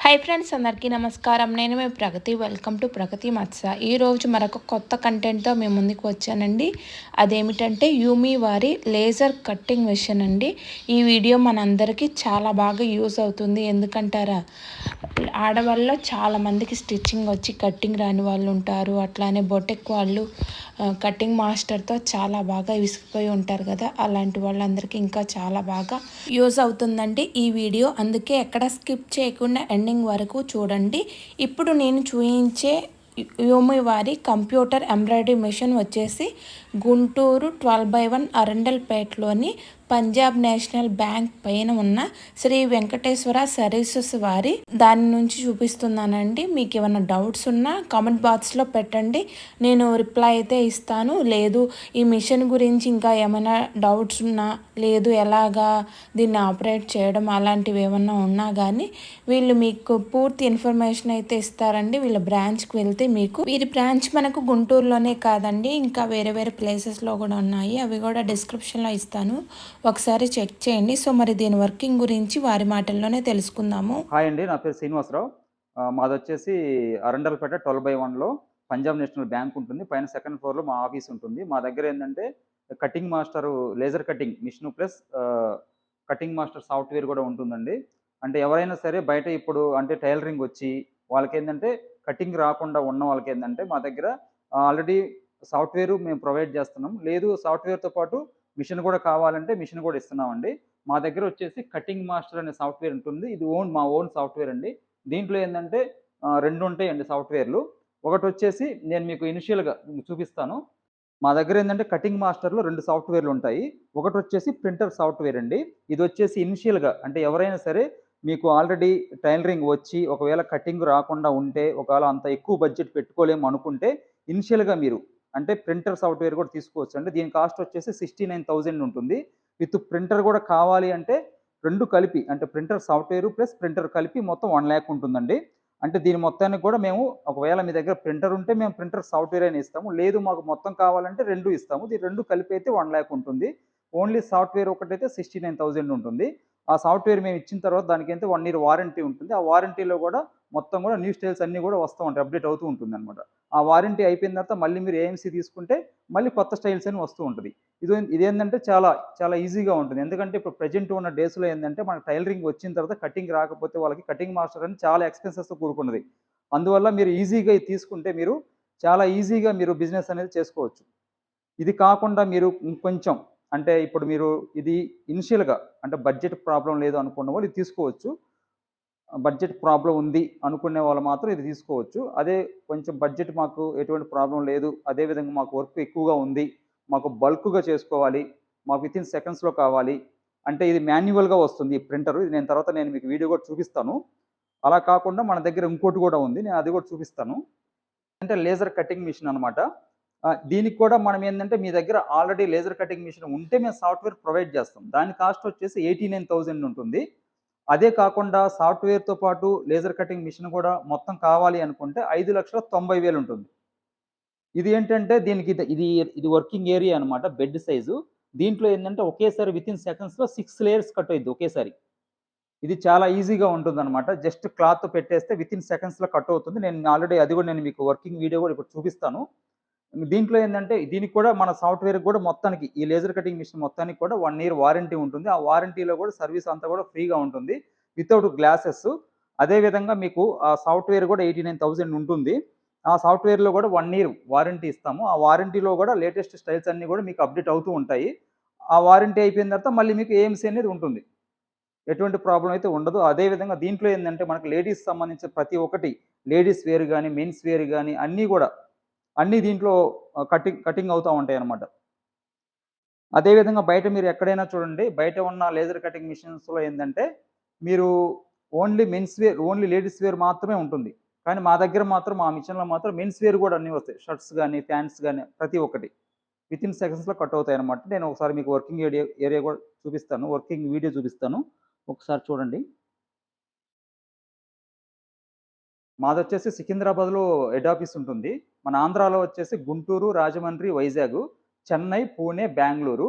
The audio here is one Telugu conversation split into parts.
హాయ్ ఫ్రెండ్స్, అందరికీ నమస్కారం. నేను మీ ప్రగతి. వెల్కమ్ టు ప్రగతి మత్స. ఈరోజు మరొక కొత్త కంటెంట్తో మేము ముందుకు వచ్చానండి. అదేమిటంటే యూమీ వారి లేజర్ కట్టింగ్ మెషిన్ అండి. ఈ వీడియో మనందరికీ చాలా బాగా యూజ్ అవుతుంది. ఎందుకంటారా, ఆడవాళ్ళలో చాలామందికి స్టిచ్చింగ్ వచ్చి కట్టింగ్ రాని వాళ్ళు ఉంటారు. అట్లానే బొటెక్ వాళ్ళు కటింగ్ మాస్టర్తో చాలా బాగా విసిగిపోయి ఉంటారు కదా. అలాంటి వాళ్ళందరికీ ఇంకా చాలా బాగా యూజ్ అవుతుందండి ఈ వీడియో. అందుకే ఎక్కడ స్కిప్ చేయకుండా ఎండింగ్ వరకు చూడండి. ఇప్పుడు నేను చూపించే యూమీ వారి కంప్యూటర్ ఎంబ్రాయిడరీ మెషిన్ వచ్చేసి గుంటూరు 12/1 అరండల్పేటలోని పంజాబ్ నేషనల్ బ్యాంక్ పైన ఉన్న శ్రీ వెంకటేశ్వర సర్వీసెస్ వారి దాని నుంచి చూపిస్తున్నానండి. మీకు ఏమైనా డౌట్స్ ఉన్నా కామెంట్ బాక్స్లో పెట్టండి, నేను రిప్లై అయితే ఇస్తాను. లేదు ఈ మిషన్ గురించి ఇంకా ఏమైనా డౌట్స్ ఉన్నా, లేదు ఎలాగా దీన్ని ఆపరేట్ చేయడం అలాంటివి ఏమన్నా ఉన్నా కానీ వీళ్ళు మీకు పూర్తి ఇన్ఫర్మేషన్ అయితే ఇస్తారండి. వీళ్ళ బ్రాంచ్కి వెళ్తే మీకు వీరి బ్రాంచ్ మనకు గుంటూరులోనే కాదండి, ఇంకా వేరే వేరే ప్లేసెస్లో కూడా ఉన్నాయి. అవి కూడా డిస్క్రిప్షన్లో ఇస్తాను, ఒకసారి చెక్ చేయండి. సో మరి దీని వర్కింగ్ గురించి వారి మాటల్లోనే తెలుసుకుందాము. హాయ్ అండి, నా పేరు శ్రీనివాసరావు. మాది వచ్చేసి అరండల్పేట 12/1లో పంజాబ్ నేషనల్ బ్యాంక్ ఉంటుంది. పైన సెకండ్ ఫ్లోర్లో మా ఆఫీస్ ఉంటుంది. మా దగ్గర ఏంటంటే cutting master laser cutting machine plus cutting master software కూడా ఉంటుందండి. అంటే ఎవరైనా సరే బయట ఇప్పుడు అంటే టైలరింగ్ వచ్చి వాళ్ళకి ఏంటంటే కటింగ్ రాకుండా ఉన్న వాళ్ళకి ఏంటంటే మా దగ్గర ఆల్రెడీ సాఫ్ట్వేర్ మేము ప్రొవైడ్ చేస్తున్నాం. లేదు సాఫ్ట్వేర్తో పాటు మిషన్ కూడా కావాలంటే మిషన్ కూడా ఇస్తున్నామండి. మా దగ్గర వచ్చేసి కటింగ్ మాస్టర్ అనే సాఫ్ట్వేర్ ఉంటుంది. ఇది మా ఓన్ సాఫ్ట్వేర్ అండి. దీంట్లో ఏంటంటే 2 ఉంటాయండి సాఫ్ట్వేర్లు. ఒకటి వచ్చేసి నేను మీకు ఇనిషియల్‌గా చూపిస్తాను. మా దగ్గర ఏంటంటే కటింగ్ మాస్టర్‌లో 2 సాఫ్ట్వేర్లు ఉంటాయి. ఒకటి వచ్చేసి ప్రింటర్ సాఫ్ట్వేర్ అండి. ఇది వచ్చేసి ఇనిషియల్‌గా అంటే ఎవరైనా సరే మీకు ఆల్రెడీ టైలరింగ్ వచ్చి ఒకవేళ కటింగ్ రాకుండా ఉంటే, ఒకవేళ అంత ఎక్కువ బడ్జెట్ పెట్టుకోలేము అనుకుంటే ఇనిషియల్‌గా మీరు అంటే ప్రింటర్ సాఫ్ట్వేర్ కూడా తీసుకోవచ్చండి. దీని కాస్ట్ వచ్చేసి 69,000 ఉంటుంది. విత్ ప్రింటర్ కూడా కావాలి అంటే 2 కలిపి అంటే ప్రింటర్ సాఫ్ట్వేర్ ప్లస్ ప్రింటర్ కలిపి మొత్తం 1,00,000 ఉంటుందండి. అంటే దీని మొత్తానికి కూడా మేము ఒకవేళ మీ దగ్గర ప్రింటర్ ఉంటే మేము ప్రింటర్ సాఫ్ట్వేర్ అయినా ఇస్తాము. లేదు మాకు మొత్తం కావాలంటే 2 ఇస్తాము. ఈ 2 కలిపి అయితే 1,00,000 ఉంటుంది. ఓన్లీ సాఫ్ట్వేర్ ఒకటైతే 69,000 ఉంటుంది. ఆ సాఫ్ట్వేర్ మేము ఇచ్చిన తర్వాత దానికైతే 1 ఇయర్ వారంటీ ఉంటుంది. ఆ వారంటీలో కూడా మొత్తం కూడా న్యూ స్టైల్స్ అన్నీ కూడా వస్తూ ఉంటాయి. అప్డేట్ అవుతూ ఉంటుందన్నమాట. ఆ వారంటీ అయిపోయిన తర్వాత మళ్ళీ మీరు ఏఎంసీ తీసుకుంటే మళ్ళీ కొత్త స్టైల్స్ అని వస్తూ ఉంటుంది. ఇదేంటంటే చాలా చాలా ఈజీగా ఉంటుంది. ఎందుకంటే ఇప్పుడు ప్రెజెంట్ ఉన్న డేస్‌లో ఏందంటే మనకు టైలరింగ్ వచ్చిన తర్వాత కటింగ్ రాకపోతే వాళ్ళకి కటింగ్ మాస్టర్ అని చాలా ఎక్స్‌పెన్సెస్‌తో కూడుకున్నది. అందువల్ల మీరు ఈజీగా ఇది తీసుకుంటే మీరు చాలా ఈజీగా మీరు బిజినెస్ అనేది చేసుకోవచ్చు. ఇది కాకుండా మీరు ఇంకొంచెం అంటే ఇప్పుడు మీరు ఇది ఇనిషియల్‌గా అంటే బడ్జెట్ ప్రాబ్లమ్ లేదు అనుకున్న వాళ్ళు ఇది తీసుకోవచ్చు. బడ్జెట్ ప్రాబ్లమ్ ఉంది అనుకునే వాళ్ళు మాత్రం ఇది తీసుకోవచ్చు. అదే కొంచెం బడ్జెట్ మాకు ఎటువంటి ప్రాబ్లమ్ లేదు, అదే విధంగా మాకు వర్క్ ఎక్కువగా ఉంది, మాకు బల్క్‌గా చేసుకోవాలి, మాకు వితిన్ సెకండ్స్‌లో కావాలి అంటే ఇది మాన్యువల్‌గా వస్తుంది ఈ ప్రింటరు. ఇది తర్వాత నేను మీకు వీడియో కూడా చూపిస్తాను. అలా కాకుండా మన దగ్గర ఇంకోటి కూడా ఉంది. నేను అది కూడా చూపిస్తాను. అంటే లేజర్ కటింగ్ మిషన్ అనమాట. దీనికి కూడా మనం ఏందంటే మీ దగ్గర ఆల్రెడీ లేజర్ కటింగ్ మిషన్ ఉంటే మేము సాఫ్ట్‌వేర్ ప్రొవైడ్ చేస్తాం. దాని కాస్ట్ వచ్చేసి 89,000 ఉంటుంది. అదే కాకుండా సాఫ్ట్‌వేర్‌తో పాటు లేజర్ కటింగ్ మిషన్ కూడా మొత్తం కావాలి అనుకుంటే 5,90,000 ఉంటుంది. ఇది ఏంటంటే దీనికి ఇది వర్కింగ్ ఏరియా అనమాట. Bed size. దీంట్లో ఏందంటే ఒకేసారి వితిన్ సెకండ్స్‌లో 6 లేయర్స్ కట్ అయిద్ది ఒకేసారి. ఇది చాలా ఈజీగా ఉంటుందనమాట. జస్ట్ క్లాత్ పెట్టేస్తే వితిన్ సెకండ్స్‌లో కట్ అవుతుంది. నేను ఆల్రెడీ అది కూడా నేను మీకు వర్కింగ్ వీడియో కూడా ఇప్పుడు చూపిస్తాను. దీంట్లో ఏందంటే దీనికి కూడా మన సాఫ్ట్‌వేర్‌కి కూడా మొత్తానికి ఈ లేజర్ కటింగ్ మిషన్ మొత్తానికి కూడా 1 ఇయర్ వారంటీ ఉంటుంది. ఆ వారంటీలో కూడా సర్వీస్ అంతా కూడా ఫ్రీగా ఉంటుంది. Without glasses. అదే విధంగా మీకు ఆ సాఫ్ట్‌వేర్ కూడా 89,000 ఉంటుంది. ఆ సాఫ్ట్‌వేర్‌లో కూడా 1 ఇయర్ వారంటీ ఇస్తాము. ఆ వారంటీలో కూడా లేటెస్ట్ స్టైల్స్ అన్నీ కూడా మీకు అప్డేట్ అవుతూ ఉంటాయి. ఆ వారంటీ అయిపోయిన తర్వాత మళ్ళీ మీకు ఏఎంసీ అనేది ఉంటుంది. ఎటువంటి ప్రాబ్లమ్ అయితే ఉండదు. అదే విధంగా దీంట్లో ఏందంటే మనకు లేడీస్ సంబంధించిన ప్రతి ఒక్కటి లేడీస్ వేర్ గాని, మెన్స్ వేర్ గాని అన్నీ కూడా అన్నీ దీంట్లో కటింగ్ కటింగ్ అవుతా ఉంటాయన్నమాట. అదే విధంగా బయట మీరు ఎక్కడైనా చూడండి, బయట ఉన్న లేజర్ కటింగ్ మిషన్స్‌లో ఏందంటే, మీరు only men's wear, only ladies wear మాత్రమే ఉంటుంది. కానీ మా దగ్గర మాత్రం మా మిషన్‌లో మాత్రం మెన్స్ వేర్ కూడా అన్నీ వస్తాయి. షర్ట్స్ గాని, ప్యాంట్స్ గాని ప్రతి ఒక్కటి. వితిన్ సెకండ్స్‌లో కట్ అవుతాయన్నమాట. నేను ఒకసారి మీకు వర్కింగ్ ఏరియా ఏరియా కూడా చూపిస్తాను. వర్కింగ్ వీడియో చూపిస్తాను. ఒకసారి చూడండి. మాదొచ్చేసి సికింద్రాబాద్‌లో హెడ్ ఆఫీస్ ఉంటుంది. మన ఆంధ్రాలో వచ్చేసి గుంటూరు, రాజమండ్రి, వైజాగ్, చెన్నై, పూణే, బెంగుళూరు.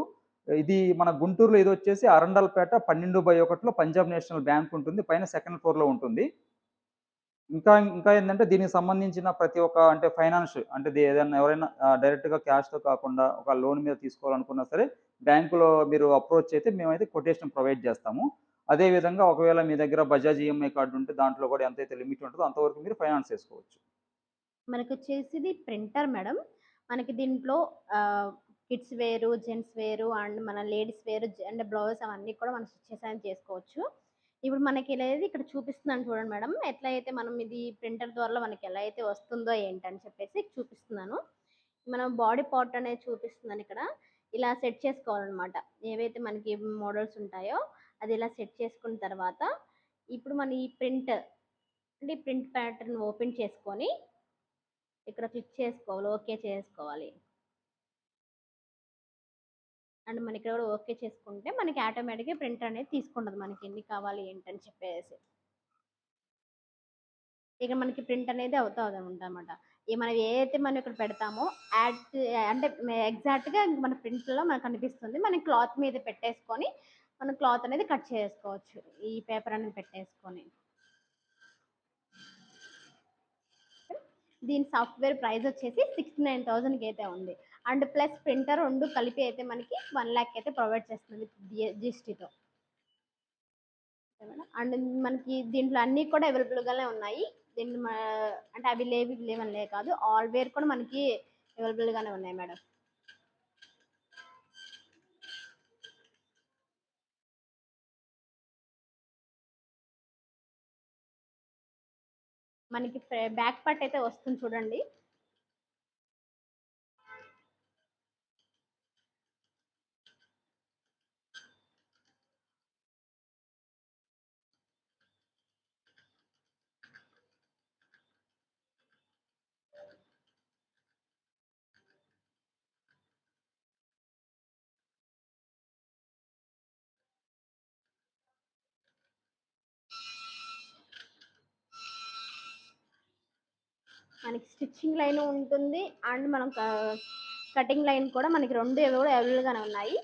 ఇది మన గుంటూరులో ఇదొచ్చేసి అరండల్పేట 12/1లో పంజాబ్ నేషనల్ బ్యాంక్ ఉంటుంది. పైన సెకండ్ ఫ్లోర్‌లో ఉంటుంది. ఇంకా ఏందంటే దీనికి సంబంధించిన ప్రతి ఒక్క అంటే ఫైనాన్స్ అంటే ఏదన్నా ఎవరైనా డైరెక్ట్‌గా క్యాష్‌తో కాకుండా ఒక లోన్ మీద తీసుకోవాలనుకున్నా సరే, బ్యాంకులో మీరు అప్రోచ్ అయితే మేమైతే కొటేషన్ ప్రొవైడ్ చేస్తాము. అదే విధంగా ఒకవేళ మీ దగ్గర బజాజ్ ఈఎంఐ కార్డ్ ఉంటే దాంట్లో కూడా ఎంతైతే లిమిట్ ఉంటదో అంతవరకు మీరు ఫైనాన్స్ చేసుకోవచ్చు. మనకొచ్చేసి ఇది ప్రింటర్ మేడం. మనకి దీంట్లో ఆహ్, కిడ్స్ వేరు, జెంట్స్ వేరు అండ్ మన లేడీస్ వేరు అండ్ బ్లౌజెస్ అవన్నీ కూడా మనం స్టిచెస్ అనేది చేసుకోవచ్చు. ఇప్పుడు మనకి ఇక్కడ చూపిస్తున్నాను చూడండి మేడం. ఎట్లా అయితే మనం ఇది ప్రింటర్ ద్వారా మనకి ఎలా అయితే వస్తుందో ఏంటని చెప్పేసి చూపిస్తున్నాను. మనం బాడీ పార్ట్ అనేది చూపిస్తున్నానిక్కడ. ఇలా సెట్ చేసుకోవాలనమాట. ఏవైతే మనకి మోడల్స్ ఉంటాయో అది ఇలా సెట్ చేసుకున్న తర్వాత, ఇప్పుడు మన ఈ అంటే ఈ ప్రింట్ ప్యాటర్న్ ఓపెన్ చేసుకొని ఇక్కడ క్లిక్ చేసుకోవాలి. ఓకే చేసుకోవాలి. అండ్ మనకిక్కడ కూడా ఓకే చేసుకుంటే మనకి ఆటోమేటిక్‌గా ప్రింటర్ అనేది తీసుకుంటది. మనకి ఎన్ని కావాలి ఏంటని చెప్పేసి. ఇక మనకి ప్రింట్ అనేది అవుతదనమాట. మనం ఏదైతే మనం ఇక్కడ పెడతామో యాడ్ అంటే ఎగ్జాక్ట్‌గా మన ప్రింట్‌లో మనకు కనిపిస్తుంది. మనం క్లాత్ మీద పెట్టేసుకొని, మనం క్లాత్ అనేది కట్ చేసుకోవచ్చు. ఈ పేపర్ అనేది పెట్టేసుకొని. దీని సాఫ్ట్‌వేర్ ప్రైస్ వచ్చేసి 69,000కి అయితే ఉంది. అండ్ ప్లస్ ప్రింటర్ 2 కలిపి అయితే మనకి 1,00,000 అయితే ప్రొవైడ్ చేస్తుంది విత్ జీఎస్టీతో. అండ్ మనకి దీంట్లో అన్నీ కూడా అవైలబుల్‌గానే ఉన్నాయి. దీంట్లో అంటే అవి లేవు, ఇవి లేవని కాదు. ఆల్ వేర్ కూడా మనకి అవైలబుల్‌గానే ఉన్నాయి మేడం. మనకి బ్యాక్ పార్ట్ అయితే వస్తుంది చూడండి. మనకి స్టిచ్చింగ్ లైన్ ఉంటుంది. అండ్ మనం కటింగ్ లైన్ కూడా మనకి 2 కూడా అవైలబుల్‌గానే ఉన్నాయి.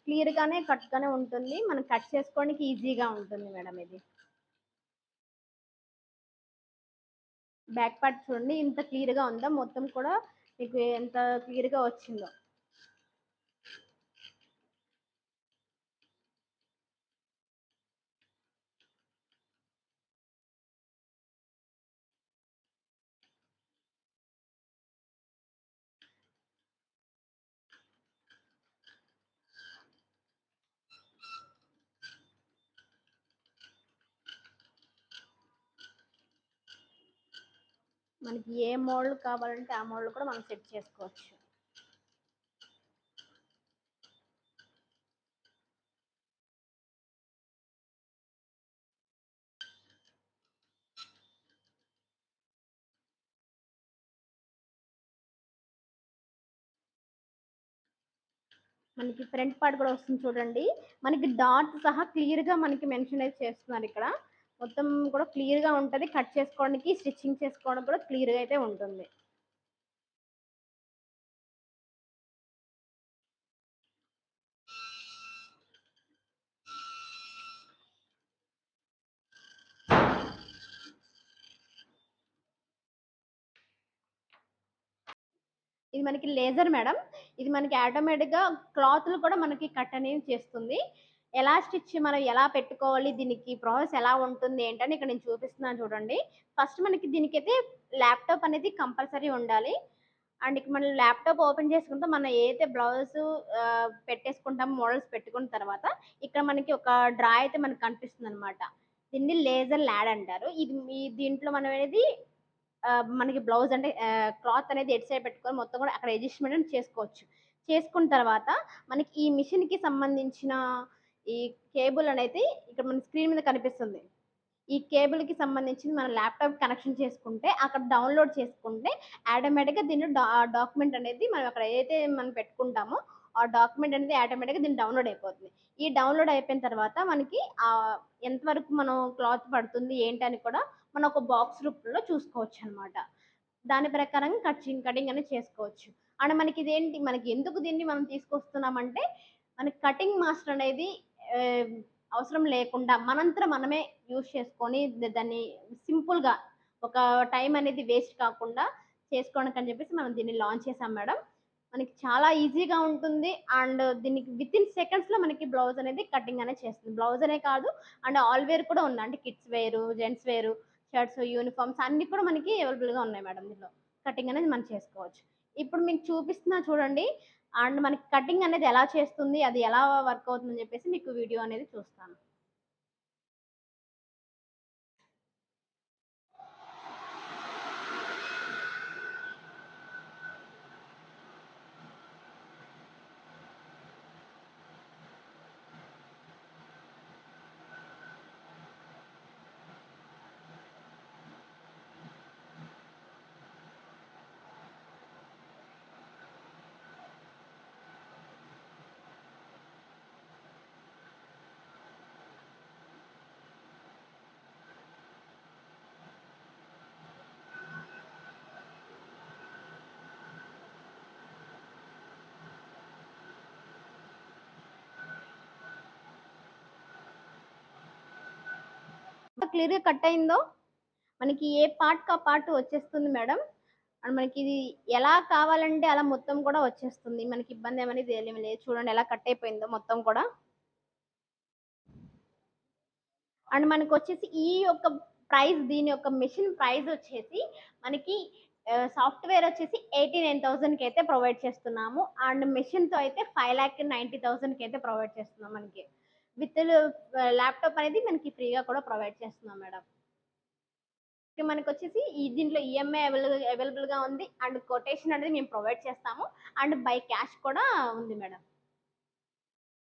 క్లియర్‌గానే కట్‌గానే ఉంటుంది. మనం కట్ చేసుకోవడానికి ఈజీగా ఉంటుంది మేడం ఇది. బ్యాక్ పార్ట్ చూడండి ఇంత క్లియర్‌గా ఉందో. మొత్తం కూడా మీకు ఎంత క్లియర్‌గా వచ్చిందో. మనకి ఏ మోడల్ కావాలంటే ఆ మోడల్ కూడా మనం సెట్ చేసుకోవచ్చు. మనకి ఫ్రంట్ పార్ట్ కూడా వస్తుంది చూడండి. మనకి డాట్ సహా క్లియర్‌గా మనకి మెన్షన్ అయితే చేస్తున్నారు ఇక్కడ. మొత్తం కూడా క్లియర్‌గా ఉంటది. కట్ చేసుకోవడానికి, స్టిచ్చింగ్ చేసుకోవడానికి కూడా క్లియర్‌గా అయితే ఉంటుంది. ఇది మనకి లేజర్ మేడం. ఇది మనకి ఆటోమేటిక్‌గా క్లాత్‌లు కూడా మనకి కట్ అనేది చేస్తుంది. ఎలా స్టిచ్ మనం ఎలా పెట్టుకోవాలి, దీనికి ప్రాసెస్ ఎలా ఉంటుంది ఏంటని ఇక్కడ నేను చూపిస్తున్నాను చూడండి. ఫస్ట్ మనకి దీనికైతే ల్యాప్‌టాప్ అనేది కంపల్సరీ ఉండాలి. అండ్ ఇక మనం ల్యాప్‌టాప్ ఓపెన్ చేసుకుంటే మనం ఏదైతే బ్లౌజు పెట్టేసుకుంటామో మోడల్స్ పెట్టుకున్న తర్వాత ఇక్కడ మనకి ఒక డ్రా అయితే మనకు కనిపిస్తుందనమాట. దీన్ని లేజర్ ల్యాడ్ అంటారు. దీంట్లో మనం అనేది మనకి బ్లౌజ్ అంటే క్లాత్ అనేది ఎటు సైడ్ పెట్టుకొని మొత్తం కూడా అక్కడ అడ్జస్ట్‌మెంట్ అనేది చేసుకోవచ్చు. చేసుకున్న తర్వాత మనకి ఈ మిషన్‌కి సంబంధించిన ఈ కేబుల్ అనేది ఇక్కడ మన స్క్రీన్ మీద కనిపిస్తుంది. ఈ కేబుల్‌కి సంబంధించింది మన ల్యాప్‌టాప్ కనెక్షన్ చేసుకుంటే, అక్కడ డౌన్‌లోడ్ చేసుకుంటే ఆటోమేటిక్‌గా దీనిలో డాక్యుమెంట్ అనేది మనం అక్కడ ఏదైతే మనం పెట్టుకుంటామో, ఆ డాక్యుమెంట్ అనేది ఆటోమేటిక్‌గా దీనికి డౌన్‌లోడ్ అయిపోతుంది. ఈ డౌన్‌లోడ్ అయిపోయిన తర్వాత మనకి ఎంతవరకు మనం క్లాత్ పడుతుంది ఏంటని కూడా మనం ఒక బాక్స్ రూపంలో చూసుకోవచ్చనమాట. దాని ప్రకారంగా కటింగ్ అనేది చేసుకోవచ్చు. అండ్ మనకి ఎందుకు దీన్ని మనం తీసుకొస్తున్నామంటే, మనకి కటింగ్ మాస్టర్ అనేది ఆహ్, అవసరం లేకుండా మనంతట మనమే యూజ్ చేసుకొని దాన్ని సింపుల్‌గా ఒక టైం అనేది వేస్ట్ కాకుండా చేసుకోవడానికి అని చెప్పేసి మనం దీన్ని లాంచ్ చేసాం మేడం. మనకి చాలా ఈజీగా ఉంటుంది. అండ్ దీనికి వితిన్ సెకండ్స్‌లో మనకి బ్లౌజ్ అనేది కటింగ్ అనేది చేస్తుంది. బ్లౌజ్ అనే కాదు, అండ్ ఆల్ వేర్ కూడా ఉంది. అంటే కిడ్స్ వేరు, జెంట్స్ వేరు, షర్ట్స్, యూనిఫార్మ్స్ అన్నీ కూడా మనకి అవైలబుల్‌గా ఉన్నాయి మేడం దీనిలో. కటింగ్ అనేది మనం చేసుకోవచ్చు. ఇప్పుడు మీకు చూపిస్తున్నా చూడండి. అండ్ మనకి కటింగ్ అనేది ఎలా చేస్తుంది, అది ఎలా వర్క్ అవుతుందని చెప్పేసి మీకు వీడియో అనేది చూస్తాను. క్లియర్‌గా కట్ అయిందో మనకి ఏ పార్ట్‌కి ఆ పార్ట్ వచ్చేస్తుంది మేడం. అండ్ మనకి ఇది ఎలా కావాలంటే అలా మొత్తం కూడా వచ్చేస్తుంది. మనకి ఇబ్బంది ఏమనేది ఏమీ లేదు. చూడండి ఎలా కట్ అయిపోయిందో మొత్తం కూడా. అండ్ మనకొచ్చేసి ఈ యొక్క ప్రైస్, దీని యొక్క మెషిన్ ప్రైస్ వచ్చేసి మనకి సాఫ్ట్‌వేర్ వచ్చేసి 89,000కి అయితే ప్రొవైడ్ చేస్తున్నాము. అండ్ మెషిన్‌తో అయితే 5,90,000కి అయితే ప్రొవైడ్ చేస్తున్నాం మనకి. విత్ ల్యాప్‌టాప్ అనేది మనకి ఫ్రీగా కూడా ప్రొవైడ్ చేస్తున్నాం మేడం. మనకొచ్చేసి దీంట్లో ఈఎంఐ అవైలబుల్‌గా ఉంది. అండ్ కొటేషన్ అనేది మేము ప్రొవైడ్ చేస్తాము. అండ్ బై క్యాష్ కూడా ఉంది మేడం.